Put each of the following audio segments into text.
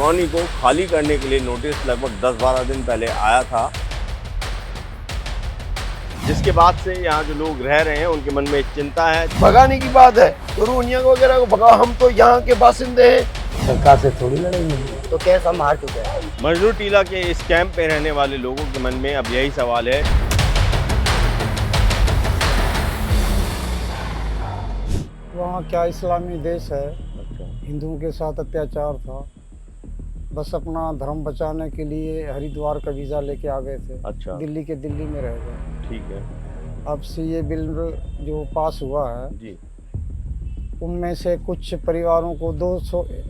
Colony को खाली करने के लिए नोटिस लगभग 10-12 दिन पहले आया था, जिसके बाद से यहाँ जो लोग रह रहे हैं उनके मन में एक चिंता है। भगाने की बात है तो रोहिंग्या वगैरह को भगाओ, हम तो यहाँ के बासिंदे हैं, सरकार से थोड़ी लड़ेंगे। तो केस हम हार चुके हैं। मजनू टीला के इस कैंप में रहने वाले लोगों के मन में अब यही सवाल है। वहाँ क्या इस्लामी देश है, हिंदुओं के साथ अत्याचार था, बस अपना धर्म बचाने के लिए हरिद्वार का वीज़ा लेके आ गए थे। अच्छा, दिल्ली के दिल्ली में रह गए। ठीक है। अब सीए बिल जो पास हुआ है जी, उनमें से कुछ परिवारों को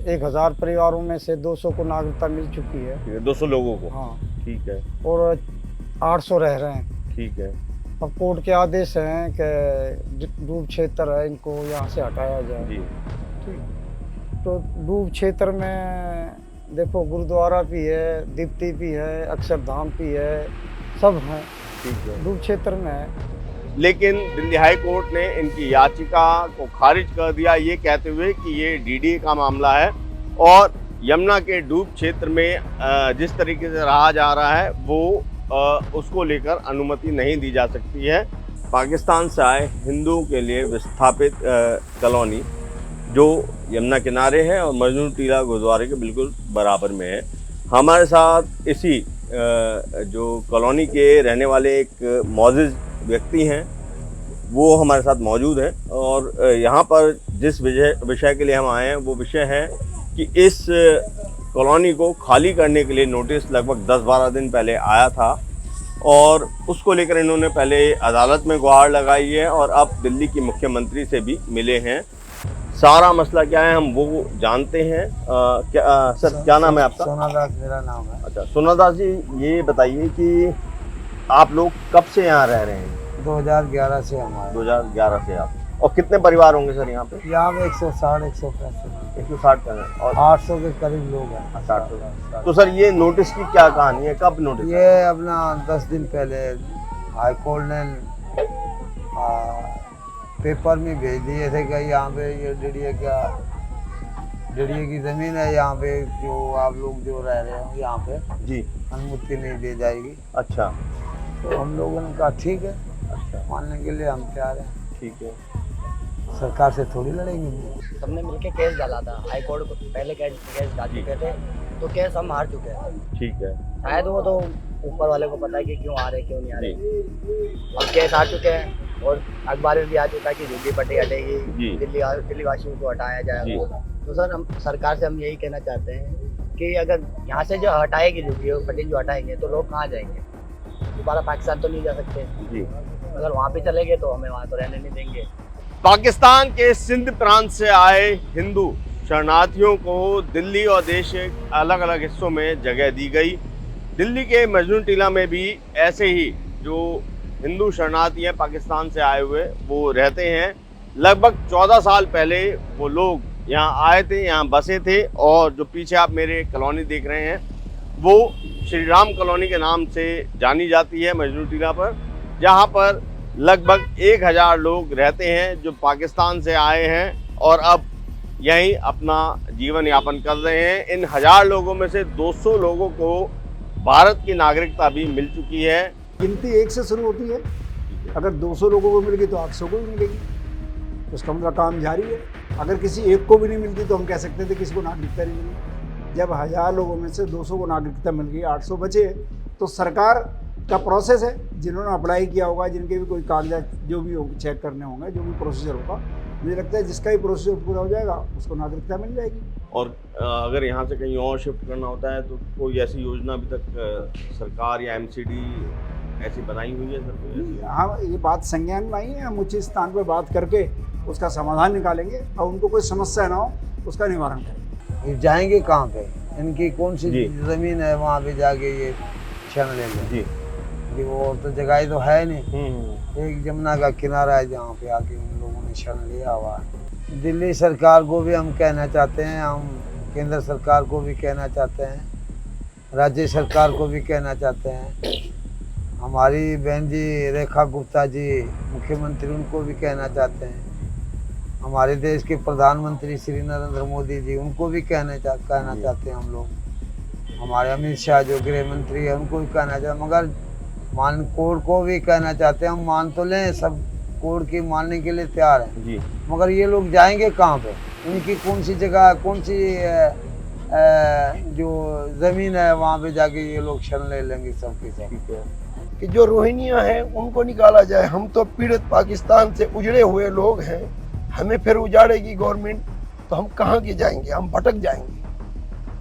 1000 परिवारों में से 200 को नागरिकता मिल चुकी है। 200 लोगों को। हाँ, ठीक है, और 800 रह रहे हैं। ठीक है। अब कोर्ट के आदेश हैं कि डूब क्षेत्र है, इनको यहाँ से हटाया जाए। जी, ठीक। तो डूब क्षेत्र में देखो गुरुद्वारा भी है, दीप्ति भी है, अक्षरधाम भी है, सब हैं ठीक है। डूब क्षेत्र में है। लेकिन दिल्ली हाई कोर्ट ने इनकी याचिका को खारिज कर दिया, ये कहते हुए कि ये डीडीए का मामला है और यमुना के डूब क्षेत्र में जिस तरीके से रहा जा रहा है वो उसको लेकर अनुमति नहीं दी जा सकती है। पाकिस्तान से आए हिंदुओं के लिए विस्थापित कॉलोनी जो यमुना किनारे है और मजनू टीला गुरुद्वारे के बिल्कुल बराबर में है। हमारे साथ इसी जो कॉलोनी के रहने वाले एक मौजूद व्यक्ति हैं, वो हमारे साथ मौजूद हैं और यहाँ पर जिस विषय के लिए हम आए हैं वो विषय है कि इस कॉलोनी को खाली करने के लिए नोटिस लगभग 10-12 दिन पहले आया था और उसको लेकर इन्होंने पहले अदालत में गुहार लगाई है और अब दिल्ली की मुख्यमंत्री से भी मिले हैं। सारा मसला क्या है हम वो जानते हैं। सर क्या नाम है आपका? सोनादास मेरा नाम है। अच्छा सोनादास जी, ये बताइए कि आप लोग कब से यहाँ रह रहे हैं? 2011 से हमारे 2011 से आप, और कितने परिवार होंगे सर यहाँ पे? यहाँ में 160-165 160 का है और 800 के करीब लोग हैं। 60। तो सर ये नोटिस की क्या कहानी है, कब नोटिस? ये अपना 10 दिन पहले हाई कोर्ट ने पेपर में भेज दिए थे कि यहाँ पे ये डीडीए की ज़मीन है, यहाँ पे जो आप लोग जो रह रहे हो यहाँ पे जी अनुमति नहीं दी जाएगी। अच्छा, तो हम लोगों ने कहा ठीक है, अच्छा मानने के लिए हम तैयार हैं। ठीक है। सरकार से थोड़ी लड़ेंगे। सबने मिलके केस डाला था हाई कोर्ट को, पहले केस डाल चुके थे, तो केस हम हार चुके हैं। ठीक है। शायद वो तो ऊपर वाले को पता है कि क्यों आ रहे क्यों नहीं आ रहे। हम केस हार चुके हैं और अखबार में भी आ चुका है कि झुग्गी पट्टी हटेगी, दिल्ली वासियों को हटाया जाएगा। तो सर हम सरकार से हम यही कहना चाहते हैं कि अगर यहाँ से जो हटाएगी झुग्गी पट्टी जो हटाएंगे तो लोग कहाँ जाएंगे? दोबारा पाकिस्तान तो नहीं जा सकते जी। अगर वहाँ पे चले गए तो हमें वहाँ तो रहने नहीं देंगे। पाकिस्तान के सिंध प्रांत से आए हिंदू शरणार्थियों को दिल्ली और देश के अलग अलग हिस्सों में जगह दी गई। दिल्ली के मजनू टीला में भी ऐसे ही जो हिंदू शरणार्थी हैं पाकिस्तान से आए हुए वो रहते हैं। लगभग 14 साल पहले वो लोग यहाँ आए थे, यहाँ बसे थे और जो पीछे आप मेरे कॉलोनी देख रहे हैं वो श्री राम कॉलोनी के नाम से जानी जाती है मजनू टीला पर, जहाँ पर लगभग 1000 लोग रहते हैं जो पाकिस्तान से आए हैं और अब यहीं अपना जीवन यापन कर रहे हैं। इन 1000 लोगों में से 200 लोगों को भारत की नागरिकता भी मिल चुकी है। गिनती 1 से शुरू होती है, अगर 200 लोगों को मिल गई तो 800 को भी मिलेगी, उसका मतलब काम जारी है। अगर किसी एक को भी नहीं मिलती तो हम कह सकते थे किसी को नागरिकता नहीं मिली। जब 1000 लोगों में से 200 को नागरिकता मिल गई, 800 बचे, तो सरकार का प्रोसेस है, जिन्होंने अप्लाई किया होगा, जिनके भी कोई कागजात जो भी चेक करने होंगे, जो भी प्रोसीजर होगा, मुझे लगता है जिसका ही प्रोसीजर पूरा हो जाएगा उसको नागरिकता मिल जाएगी। और अगर यहाँ से कहीं और शिफ्ट करना होता है तो कोई ऐसी योजना अभी तक सरकार या एमसीडी ऐसी बनाई हुई है सर? हाँ, ये बात संज्ञान में आई है, हम उचित स्थान पर बात करके उसका समाधान निकालेंगे और उनको कोई समस्या ना हो उसका निवारण करेंगे। ये जाएंगे कहाँ पे? इनकी कौन सी ज़मीन है वहाँ पे जाके ये क्षण ले लें? जी, वो और तो जगह तो है नहीं। एक यमुना का किनारा है जहाँ पे आके उन लोगों ने क्षण लिया हुआ है। दिल्ली सरकार को भी हम कहना चाहते हैं, हम केंद्र सरकार को भी कहना चाहते हैं, राज्य सरकार को भी कहना चाहते हैं, हमारी बहन जी रेखा गुप्ता जी मुख्यमंत्री उनको भी कहना चाहते हैं, हमारे देश के प्रधानमंत्री श्री नरेंद्र मोदी जी उनको भी कहना चाहते हैं हम लोग हमारे अमित शाह जो गृह मंत्री है उनको भी कहना चाहते, मगर मान कोर्ट को भी कहना चाहते हैं, हम मान तो लें, सब कोर्ट की मानने के लिए तैयार हैं जी, मगर ये लोग जाएंगे कहाँ पे? उनकी कौन सी जगह, कौन सी जो ज़मीन है वहाँ पे जाके ये लोग क्षण ले लेंगे सबके सब। ठीक है। कि जो रोहिंग्या हैं उनको निकाला जाए। हम तो पीड़ित पाकिस्तान से उजड़े हुए लोग हैं, हमें फिर उजाड़ेगी गवर्नमेंट तो हम कहाँ के जाएंगे, हम भटक जाएंगे।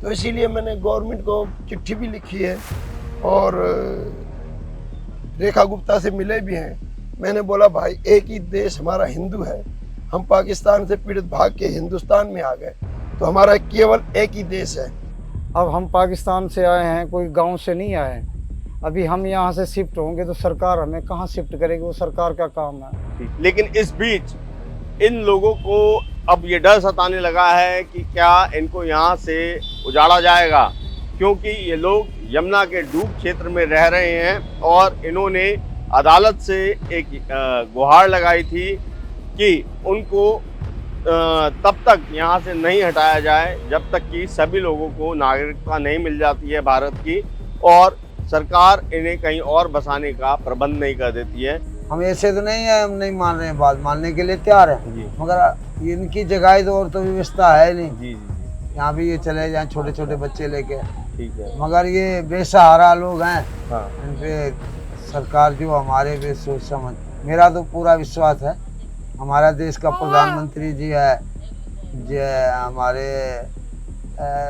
तो इसीलिए मैंने गवर्नमेंट को चिट्ठी भी लिखी है और रेखा गुप्ता से मिले भी हैं। मैंने बोला भाई एक ही देश हमारा हिंदू है, हम पाकिस्तान से पीड़ित भाग के हिंदुस्तान में आ गए तो हमारा केवल एक ही देश है। अब हम पाकिस्तान से आए हैं, कोई गांव से नहीं आए हैं। अभी हम यहाँ से शिफ्ट होंगे तो सरकार हमें कहाँ शिफ्ट करेगी, वो सरकार का काम है। लेकिन इस बीच इन लोगों को अब ये डर सताने लगा है कि क्या इनको यहाँ से उजाड़ा जाएगा, क्योंकि ये लोग यमुना के डूब क्षेत्र में रह रहे हैं और इन्होंने अदालत से एक गुहार लगाई थी कि उनको तब तक यहाँ से नहीं हटाया जाए जब तक कि सभी लोगों को नागरिकता नहीं मिल जाती है भारत की और सरकार इन्हें कहीं और बसाने का प्रबंध नहीं कर देती है। हम ऐसे तो नहीं है, हम नहीं मान रहे हैं, बात मानने के लिए तैयार हैं जी, मगर इनकी जगह तो और तो व्यवस्था है नहीं। जी जी, यहाँ भी ये चले जाएं छोटे छोटे बच्चे लेके, ठीक है। मगर ये बेसहारा लोग हैं, हाँ, इन पे सरकार जो हमारे पे सोच समझ, मेरा तो पूरा विश्वास है हमारा देश का प्रधानमंत्री जी है, जो हमारे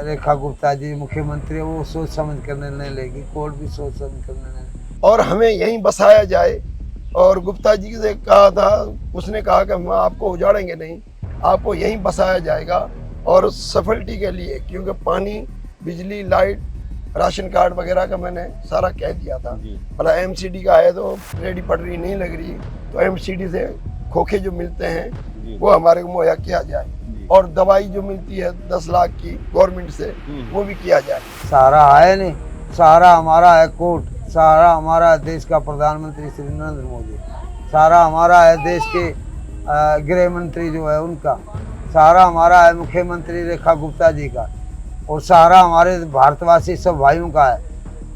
रेखा गुप्ता जी मुख्यमंत्री, वो सोच समझ कर निर्णय लेगी, कोर्ट भी सोच समझ कर निर्णय लेगी और हमें यहीं बसाया जाए। और गुप्ता जी से कहा था, उसने कहा कि हम आपको उजाड़ेंगे नहीं, आपको यहीं बसाया जाएगा और सफलटी के लिए, क्योंकि पानी, बिजली, लाइट, राशन कार्ड वगैरह का मैंने सारा कह दिया था। जी, भला एमसीडी का है तो रेडी पटरी नहीं लग रही, तो एमसीडी से खोखे जो मिलते हैं जी, वो हमारे को मुहैया किया जाए जी, और दवाई जो मिलती है 10 लाख की गवर्नमेंट से वो भी किया जाए। सहारा है नहीं, सहारा हमारा है कोर्ट, सहारा हमारा है देश का प्रधानमंत्री श्री नरेंद्र मोदी, सहारा हमारा है देश के गृह मंत्री जो है उनका, सहारा हमारा है मुख्यमंत्री रेखा गुप्ता जी का और सहारा हमारे भारतवासी सब भाइयों का है।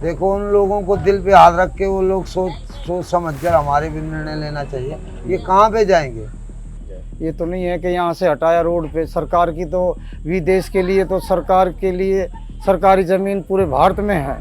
देखो उन लोगों को दिल पे हाथ रख के वो लोग सोच समझ कर हमारे भी निर्णय लेना चाहिए। ये कहाँ पे जाएंगे? ये तो नहीं है कि यहाँ से हटाया रोड पे, सरकार की तो विदेश के लिए, तो सरकार के लिए सरकारी ज़मीन पूरे भारत में है,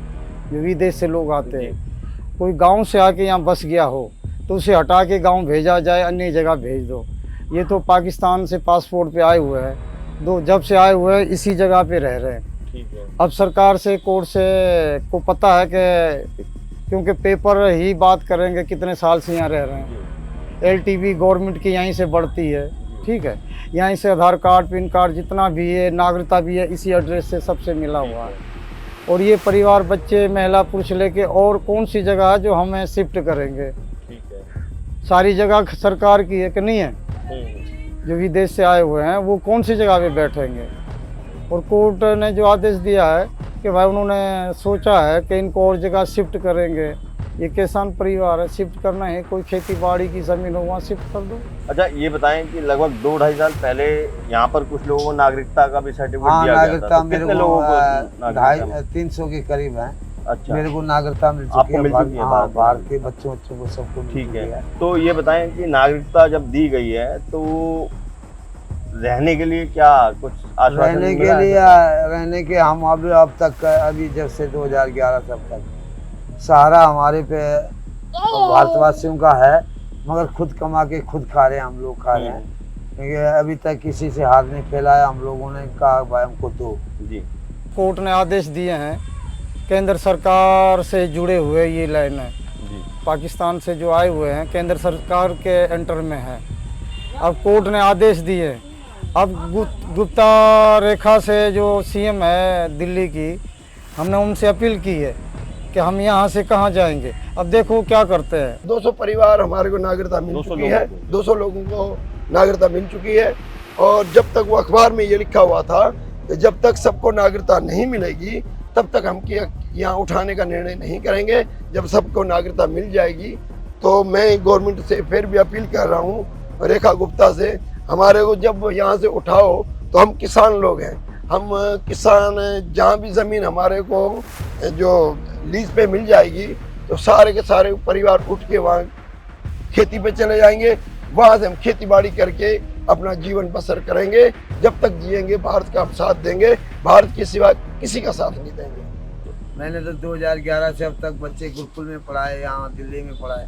जो विदेश से लोग आते हैं। कोई गांव से आके यहाँ बस गया हो तो उसे हटा के गांव भेजा जाए, अन्य जगह भेज दो। ये तो पाकिस्तान से पासपोर्ट पे आए हुए हैं, जब से आए हुए हैं इसी जगह पे रह रहे हैं। ठीक है। अब सरकार से, कोर्ट से को पता है कि क्योंकि पेपर ही बात करेंगे कितने साल से यहाँ रह रहे हैं। LTV गवर्नमेंट की यहीं से बढ़ती है, ठीक है, यहीं से आधार कार्ड, पैन कार्ड जितना भी है, नागरिकता भी है, इसी एड्रेस से सबसे मिला हुआ है। और ये परिवार, बच्चे, महिला, पुरुष लेके और कौन सी जगह है जो हमें शिफ्ट करेंगे? ठीक है। सारी जगह सरकार की है कि नहीं है? जो विदेश से आए हुए हैं वो कौन सी जगह पे बैठेंगे? और कोर्ट ने जो आदेश दिया है कि भाई उन्होंने सोचा है कि इनको और जगह शिफ्ट करेंगे। ये किसान परिवार है, शिफ्ट करना है, कोई खेती बाड़ी की ज़मीन हो वहाँ शिफ्ट कर दो। अच्छा, ये बताएं कि लगभग 2-2.5 साल पहले यहाँ पर कुछ लोगों को नागरिकता का भी सर्टिफिकेट हाँ, दिया गया था, नागरिकता तो मेरे कितने को लोगों को नागरिकता? 300 के करीब है। अच्छा, मेरे को नागरिकता मिल आपको चुकी है, मिल चुकी है? हाँ, भारत के बच्चों को सबको मिल ठीक चुकी है। तो ये बताएं कि नागरिकता जब दी गई है तो रहने के लिए क्या कुछ आश्वासन रहने के मिला है? लिए, रहने के हम अब तक, अभी जब से 2011 तब तक सहारा हमारे पे भारतवासियों का है, मगर खुद कमा के खुद खा रहे हैं, हम लोग खा रहे हैं, क्योंकि अभी तक किसी से हाथ नहीं फैलाया। हम लोगों ने कहा भाई हमको दो। जी, कोर्ट ने आदेश दिए हैं, केंद्र सरकार से जुड़े हुए ये लाइन है, जी, पाकिस्तान से जो आए हुए हैं केंद्र सरकार के एंटर में है। अब कोर्ट ने आदेश दिए, अब गुप्ता रेखा से जो CM है दिल्ली की, हमने उनसे अपील की है कि हम यहाँ से कहाँ जाएंगे। अब देखो क्या करते हैं। 200 परिवार हमारे को नागरिकता मिल 200 चुकी है, लोगों को। 200 लोगों को नागरिकता मिल चुकी है। और जब तक वो अखबार में ये लिखा हुआ था कि जब तक सबको नागरिकता नहीं मिलेगी तब तक हम यहाँ उठाने का निर्णय नहीं करेंगे। जब सबको नागरिकता मिल जाएगी तो मैं गवर्नमेंट से फिर भी अपील कर रहा हूँ, रेखा गुप्ता से, हमारे को जब यहाँ से उठाओ तो हम किसान लोग हैं, हम किसान जहाँ भी ज़मीन हमारे को जो लीज पे मिल जाएगी तो सारे के सारे परिवार उठ के वहाँ खेती पे चले जाएंगे। वहाँ से हम खेती बाड़ी करके अपना जीवन बसर करेंगे। जब तक जिएंगे भारत का हम साथ देंगे, भारत के सिवा किसी का साथ नहीं देंगे। मैंने तो 2011 से अब तक बच्चे गुरुकुल में पढ़ाए, यहाँ दिल्ली में पढ़ाए,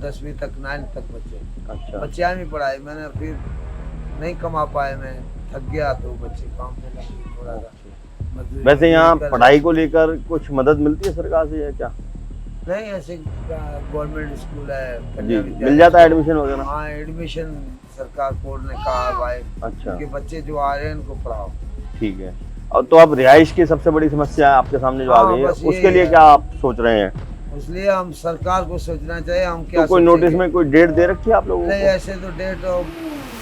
10वीं तक 9th तक बच्चे। अच्छा। बच्चे यहाँ भी पढ़ाए, मैंने फिर नहीं कमा पाए, मैं थक गया तो बच्चे काम पे लगे थोड़ा सा। वैसे यहाँ पढ़ाई को लेकर कुछ मदद मिलती है सरकार से या क्या? नहीं, ऐसे गवर्नमेंट स्कूल है, जी, मिल जाता है एडमिशन वगैरह? हाँ, एडमिशन सरकार बोर्ड ने कहा भाई अच्छा, कि बच्चे जो आ रहे हैं उनको पढ़ाओ। ठीक है। और तो अब रिहाइश की सबसे बड़ी समस्या है आपके सामने जो आ गई है, बस यही उसके लिए है। क्या आप सोच रहे हैं? इसलिए हम सरकार को सोचना चाहिए हम क्या तो कोई सोचेंगे। नोटिस में कोई डेट दे रखी है आप लोगों नहीं, को? ऐसे तो डेट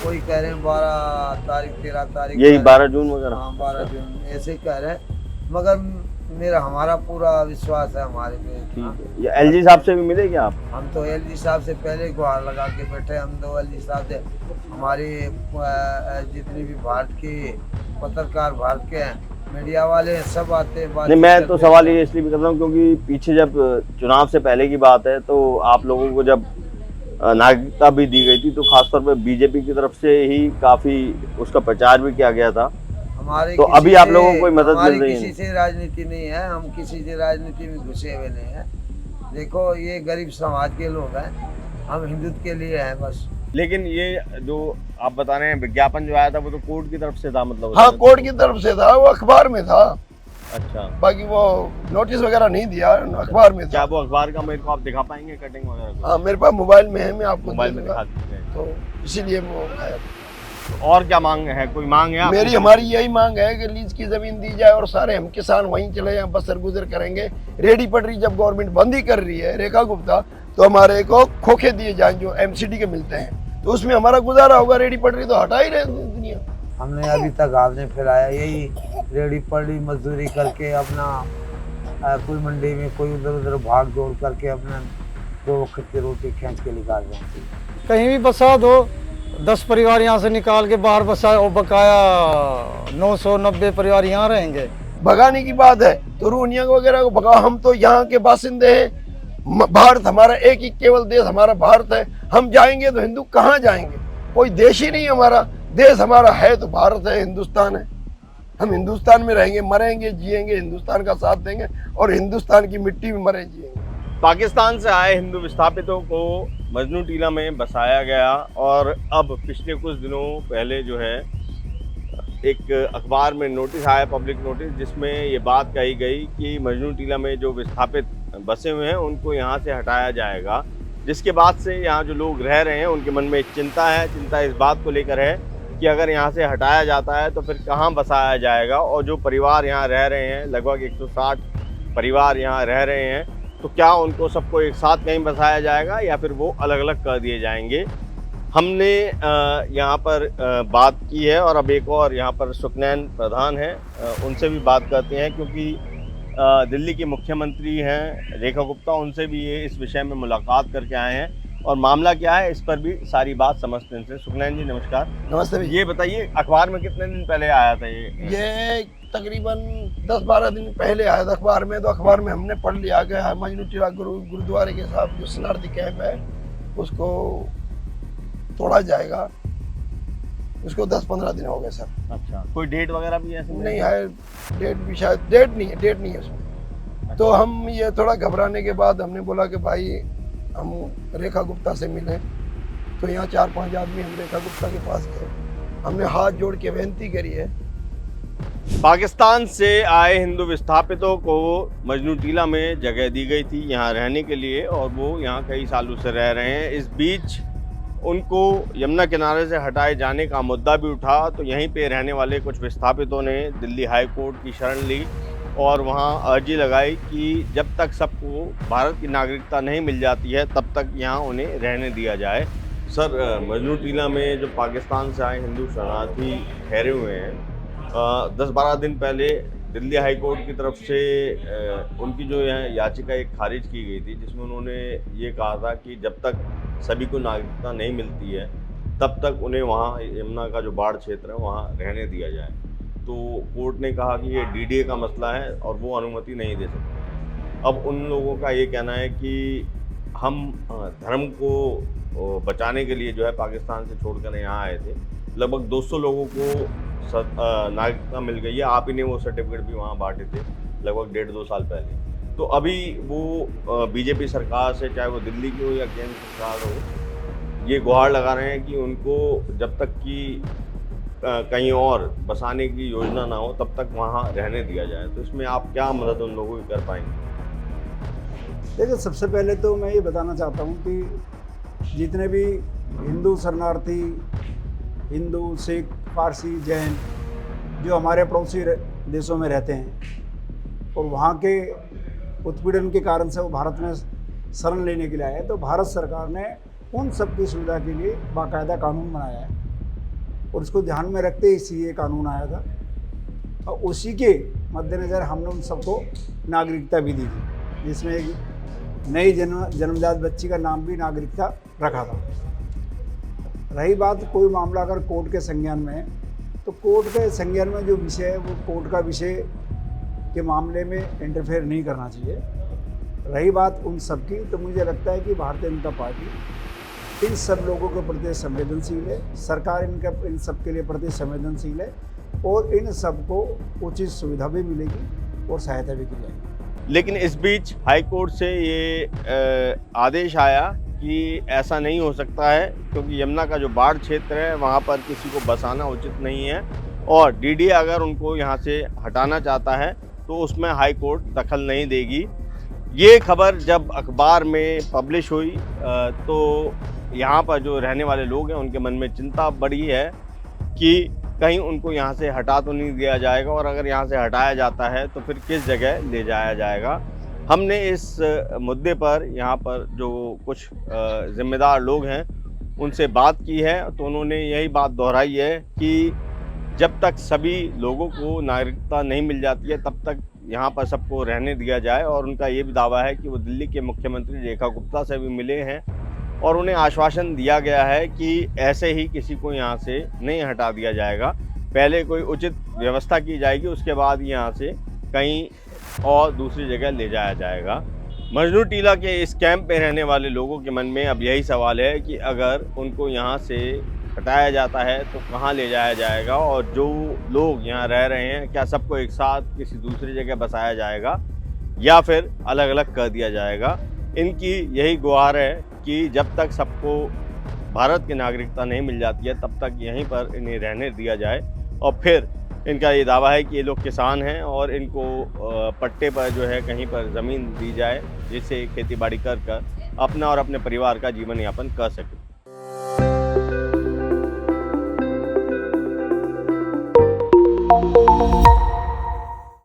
कोई कह रहे हैं 12 तारीख 13 तारीख, यही 12 जून वगैरह? हाँ 12 जून ऐसे ही कह रहे हैं, मगर हमारा पूरा विश्वास है हमारे पे। ठीक है। ये एलजी साहब से भी मिले क्या आप? हम तो एलजी साहब से पहले गुहार लगा के बैठे, हम तो एलजी साहब से हमारी जितनी भी भारत की पत्रकार, भारत के मीडिया वाले सब आते हैं। नहीं, मैं तो सवाल ये इसलिए भी कर रहा हूँ क्योंकि पीछे जब चुनाव से पहले की बात है तो आप लोगों को जब नागरिकता भी दी गई थी तो खासतौर पर बीजेपी की तरफ से ही काफी उसका प्रचार भी किया गया था। हमारे तो अभी आप लोगों को कोई मदद मिल रही है? किसी से राजनीति नहीं है, हम किसी से राजनीति में घुसे हुए नहीं है। देखो, ये गरीब समाज के लोग हैं, हम हिंदुत्व के लिए हैं बस। लेकिन ये जो आप बता रहे हैं विज्ञापन जो आया था वो तो कोर्ट की तरफ से था, मतलब? हाँ, कोर्ट की तरफ से था, वो अखबार में था। अच्छा, बाकी वो नोटिस वगैरह नहीं दिया, अखबार में क्या था। वो अखबार का मेरे को आप दिखा पाएंगे कटिंग वगैरह? हाँ, मेरे पास मोबाइल में है, मैं आपको मोबाइल दे में दूंगा। दिखा दीजिए। तो इसीलिए वो है। और क्या मांग है? कोई मांग है आपकी? हमारी यही मांग है कि लीज की जमीन दी जाए और सारे हम किसान वहीं चले जाएं, बसर गुजर करेंगे। रेडी पटरी जब गवर्नमेंट बंद ही कर रही है, रेखा गुप्ता, तो हमारे को खोखे दिए जाएं जो एमसीडी के मिलते हैं, तो उसमें हमारा गुजारा होगा। रेडी पटरी तो हटा ही रहे दुनिया। हमने अभी तक आपने फिराया यही रेडी पड़ी मजदूरी करके अपना कोई मंडी में कोई उधर उधर भाग दौड़ करके अपना 2 वक्त की रोटी खींच के निकाल रहे हैं। कहीं भी बसा दो, 10 परिवार यहाँ से निकाल के बाहर बसा और बकाया 990 परिवार यहाँ रहेंगे। भगाने की बात है तो रोहिंग्या वगैरह को भगाओ, हम तो यहाँ के बासिंदे हैं। भारत हमारा एक ही केवल देश हमारा भारत है। हम जाएंगे तो हिंदू कहाँ जाएंगे? कोई देश ही नहीं हमारा। देश हमारा है तो भारत है, हिंदुस्तान है। हम हिंदुस्तान में रहेंगे, मरेंगे, जिएंगे, हिंदुस्तान का साथ देंगे और हिंदुस्तान की मिट्टी में मरे जिएंगे। पाकिस्तान से आए हिंदू विस्थापितों को मजनू टीला में बसाया गया और अब पिछले कुछ दिनों पहले जो है एक अखबार में नोटिस आया, पब्लिक नोटिस, जिसमें ये बात कही गई कि मजनू टीला में जो विस्थापित बसे हुए हैं उनको यहाँ से हटाया जाएगा। जिसके बाद से यहाँ जो लोग रह रहे हैं उनके मन में एक चिंता है। चिंता इस बात को लेकर है कि अगर यहाँ से हटाया जाता है तो फिर कहाँ बसाया जाएगा, और जो परिवार यहाँ रह रहे हैं, लगभग 160 परिवार यहाँ रह रहे हैं, तो क्या उनको सबको एक साथ कहीं बसाया जाएगा या फिर वो अलग अलग कर दिए जाएंगे। हमने यहाँ पर बात की है और अब एक और यहाँ पर सुखनैन प्रधान हैं, उनसे भी बात करते हैं क्योंकि दिल्ली की मुख्यमंत्री हैं रेखा गुप्ता, उनसे भी ये इस विषय में मुलाकात करके आए हैं और मामला क्या है इस पर भी सारी बात समझते हैं। सुखनैन जी नमस्कार। नमस्ते भैया। ये बताइए, अखबार में कितने दिन पहले आया था ये? तकरीबन 10-12 दिन पहले आया था अखबार में। तो अखबार में हमने पढ़ लिया गया मजनू टीला गुरुद्वारे के साथ जो शरणार्थी कैंप है उसको तोड़ा जाएगा। उसको 10-15 दिन हो गए सर। अच्छा, कोई डेट वगैरह भी ऐसे नहीं है? डेट भी शायद डेट नहीं है उसमें। तो हम ये थोड़ा घबराने के बाद हमने बोला कि भाई हम रेखा गुप्ता से मिलें। तो यहाँ 4-5 आदमी हम रेखा गुप्ता के पास गए, हमने हाथ जोड़ के विनती करी है। पाकिस्तान से आए हिंदू विस्थापितों को मजनू टीला में जगह दी गई थी यहाँ रहने के लिए और वो यहाँ कई सालों से रह रहे हैं। इस बीच उनको यमुना किनारे से हटाए जाने का मुद्दा भी उठा, तो यहीं पे रहने वाले कुछ विस्थापितों ने दिल्ली हाई कोर्ट की शरण ली और वहाँ अर्जी लगाई कि जब तक सबको भारत की नागरिकता नहीं मिल जाती है तब तक यहाँ उन्हें रहने दिया जाए। सर, मजनू टीला में जो पाकिस्तान से आए हिंदू शरणार्थी ठहरे हुए हैं, 10-12 दिन पहले दिल्ली हाई कोर्ट की तरफ से उनकी जो है याचिका एक खारिज की गई थी, जिसमें उन्होंने ये कहा था कि जब तक सभी को नागरिकता नहीं मिलती है तब तक उन्हें वहाँ यमुना का जो बाढ़ क्षेत्र है वहाँ रहने दिया जाए। तो कोर्ट ने कहा कि ये डीडीए का मसला है और वो अनुमति नहीं दे सकते। अब उन लोगों का ये कहना है कि हम धर्म को बचाने के लिए जो है पाकिस्तान से छोड़कर यहाँ आए थे। लगभग 200 लोगों को नागरिकता मिल गई है। आप ही ने वो सर्टिफिकेट भी वहाँ बांटे थे लगभग 1.5-2 साल पहले। तो अभी वो बीजेपी सरकार से, चाहे वो दिल्ली की हो या केंद्र सरकार हो, ये गुहार लगा रहे हैं कि उनको जब तक कि कहीं और बसाने की योजना ना हो तब तक वहाँ रहने दिया जाए। तो इसमें आप क्या मदद उन लोगों की कर पाएंगे? देखिए, सबसे पहले तो मैं ये बताना चाहता हूँ कि जितने भी हिंदू शरणार्थी, हिंदू, सिख, पारसी, जैन जो हमारे पड़ोसी देशों में रहते हैं और वहाँ के उत्पीड़न के कारण से वो भारत में शरण लेने के लिए आए हैं, तो भारत सरकार ने उन सब की सुविधा के लिए बाकायदा कानून बनाया है और उसको ध्यान में रखते ही ये कानून आया था और उसी के मद्देनज़र हमने उन सबको नागरिकता भी दी थी, जिसमें एक नई जन्मजात बच्ची का नाम भी नागरिकता रखा था। रही बात कोई मामला अगर कोर्ट के संज्ञान में है, तो कोर्ट के संज्ञान में जो विषय है वो कोर्ट का विषय के मामले में इंटरफेयर नहीं करना चाहिए। रही बात उन सब की, तो मुझे लगता है कि भारतीय जनता पार्टी इन सब लोगों के प्रति संवेदनशील है, सरकार इन सब के लिए प्रति संवेदनशील है और इन सबको उचित सुविधा भी मिलेगी और सहायता भी की जाएगी। लेकिन इस बीच हाई कोर्ट से ये आदेश आया कि ऐसा नहीं हो सकता है, क्योंकि यमुना का जो बाढ़ क्षेत्र है वहाँ पर किसी को बसाना उचित नहीं है और डीडीए अगर उनको यहाँ से हटाना चाहता है तो उसमें हाई कोर्ट दखल नहीं देगी। ये खबर जब अखबार में पब्लिश हुई तो यहाँ पर जो रहने वाले लोग हैं उनके मन में चिंता बढ़ी है कि कहीं उनको यहाँ से हटा तो नहीं दिया जाएगा और अगर यहाँ से हटाया जाता है तो फिर किस जगह ले जाया जाएगा। हमने इस मुद्दे पर यहाँ पर जो कुछ जिम्मेदार लोग हैं उनसे बात की है, तो उन्होंने यही बात दोहराई है कि जब तक सभी लोगों को नागरिकता नहीं मिल जाती है तब तक यहाँ पर सबको रहने दिया जाए। और उनका ये भी दावा है कि वो दिल्ली के मुख्यमंत्री रेखा गुप्ता से भी मिले हैं और उन्हें आश्वासन दिया गया है कि ऐसे ही किसी को यहाँ से नहीं हटा दिया जाएगा, पहले कोई उचित व्यवस्था की जाएगी, उसके बाद यहाँ से कहीं और दूसरी जगह ले जाया जाएगा। मजनू टीला के इस कैंप में रहने वाले लोगों के मन में अब यही सवाल है कि अगर उनको यहाँ से हटाया जाता है तो कहाँ ले जाया जाएगा और जो लोग यहाँ रह रहे हैं क्या सबको एक साथ किसी दूसरी जगह बसाया जाएगा या फिर अलग अलग कर दिया जाएगा। इनकी यही गुहार है कि जब तक सबको भारत की नागरिकता नहीं मिल जाती है तब तक यहीं पर इन्हें रहने दिया जाए। और फिर इनका ये दावा है कि ये लोग किसान हैं और इनको पट्टे पर जो है कहीं पर ज़मीन दी जाए जिससे खेती बाड़ी कर अपना और अपने परिवार का जीवन यापन कर सके।